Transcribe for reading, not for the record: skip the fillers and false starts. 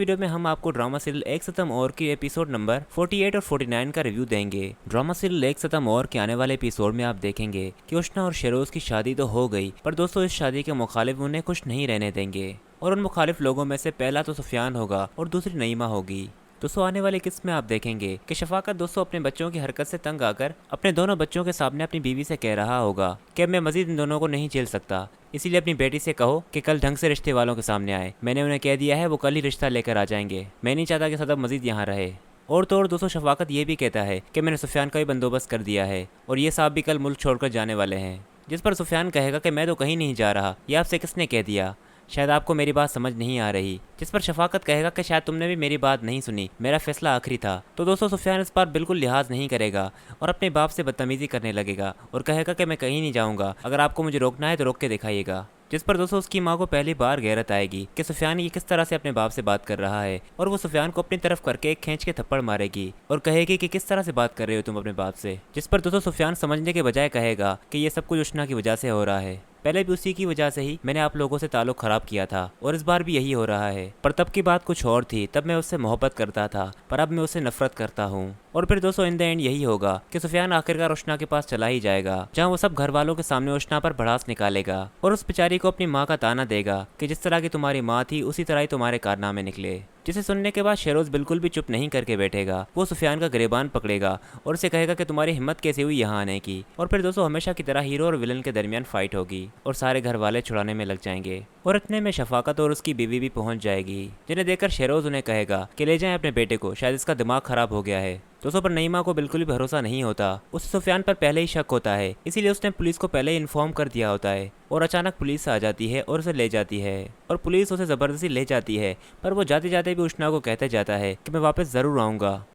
Video में हम आपको ड्रामा सीरियल एक सितम और की एपिसोड नंबर 48 और 49 का रिव्यू देंगे। ड्रामा सीरियल एक सितम और के आने वाले एपिसोड में आप देखेंगे कि उष्णा और शेरोज की शादी तो हो गई, पर दोस्तों इस शादी के मुखालिफ उन्हें खुश नहीं रहने देंगे और उन मुखालिफ लोगों में से पहला तो सुफियान होगा और दूसरी नईमा होगी। दोस्तों आने वाले किस्त में आप देखेंगे कि शफाकत दोस्तों अपने बच्चों की हरकत से तंग आकर अपने दोनों बच्चों के सामने अपनी बीवी से कह रहा होगा कि अब मैं मजीद इन दोनों को नहीं झेल सकता, इसीलिए अपनी बेटी से कहो कि कल ढंग से रिश्ते वालों के सामने आए। मैंने उन्हें कह दिया है वो कल ही रिश्ता लेकर आ जाएंगे। मैं नहीं चाहता कि सदब मजीद यहाँ रहे। और तो और दोस्तों शफाकत ये भी कहता है कि मैंने सुफियान का भी बंदोबस्त कर दिया है और ये साहब भी कल मुल्क छोड़कर जाने वाले हैं। जिस पर सुफियान कहेगा कि मैं तो कहीं नहीं जा रहा, ये आपसे किसने कह दिया, शायद आपको मेरी बात समझ नहीं आ रही। जिस पर शफाकत कहेगा कि शायद तुमने भी मेरी बात नहीं सुनी, मेरा फैसला आखिरी था। तो दोस्तों सुफियान इस बार बिल्कुल लिहाज नहीं करेगा और अपने बाप से बदतमीजी करने लगेगा और कहेगा कि मैं कहीं नहीं जाऊंगा, अगर आपको मुझे रोकना है तो रोक के दिखाइएगा। जिस पर दोस्तों उसकी माँ को पहली बार गैरत आएगी कि सुफियान ये किस तरह से अपने बाप से बात कर रहा है और वो सुफियान को अपनी तरफ करके एक खींच के थप्पड़ मारेगी और कहेगी कि किस तरह से बात कर रहे हो तुम अपने बाप से। जिस पर दोस्तों सुफियान समझने के बजाय कहेगा कि ये सब कुछ उष्णा की वजह से हो रहा है, पहले भी उसी की वजह से ही मैंने आप लोगों से ताल्लुक खराब किया था और इस बार भी यही हो रहा है। पर तब की बात कुछ और थी, तब मैं उससे मोहब्बत करता था पर अब मैं उससे नफरत करता हूँ। और फिर दोस्तों इन द एंड यही होगा कि सुफियान आखिरकार उष्णा के पास चला ही जाएगा, जहाँ वो सब घर वालों के सामने उष्णा पर भड़ास निकालेगा और उस बेचारी को अपनी माँ का ताना देगा कि जिस तरह की तुम्हारी माँ थी उसी तरह ही तुम्हारे कारनामे निकले। जिसे सुनने के बाद शेरोज बिल्कुल भी चुप नहीं करके बैठेगा। वो सुफियान का गिरेबान पकड़ेगा और उसे कहेगा कि तुम्हारी हिम्मत कैसे हुई यहाँ आने की। और फिर दोस्तों हमेशा की तरह हीरो और विलन के दरमियान फाइट होगी और सारे घर वाले छुड़ाने में लग जाएंगे और इतने में शफाकत और उसकी बीवी भी पहुंच जाएगी, जिन्हें देखकर शेरोज उन्हें कहेगा कि ले जाएं अपने बेटे को, शायद इसका दिमाग खराब हो गया है। दोस्तों पर नईमा को बिल्कुल भी भरोसा नहीं होता, उसे सुफियान पर पहले ही शक होता है, इसीलिए उसने पुलिस को पहले ही इन्फॉर्म कर दिया होता है। और अचानक पुलिस आ जाती है और उसे ले जाती है और पुलिस उसे ज़बरदस्ती ले जाती है, पर वो जाते जाते भी उष्णा को कहते जाता है कि मैं वापस ज़रूर आऊँगा।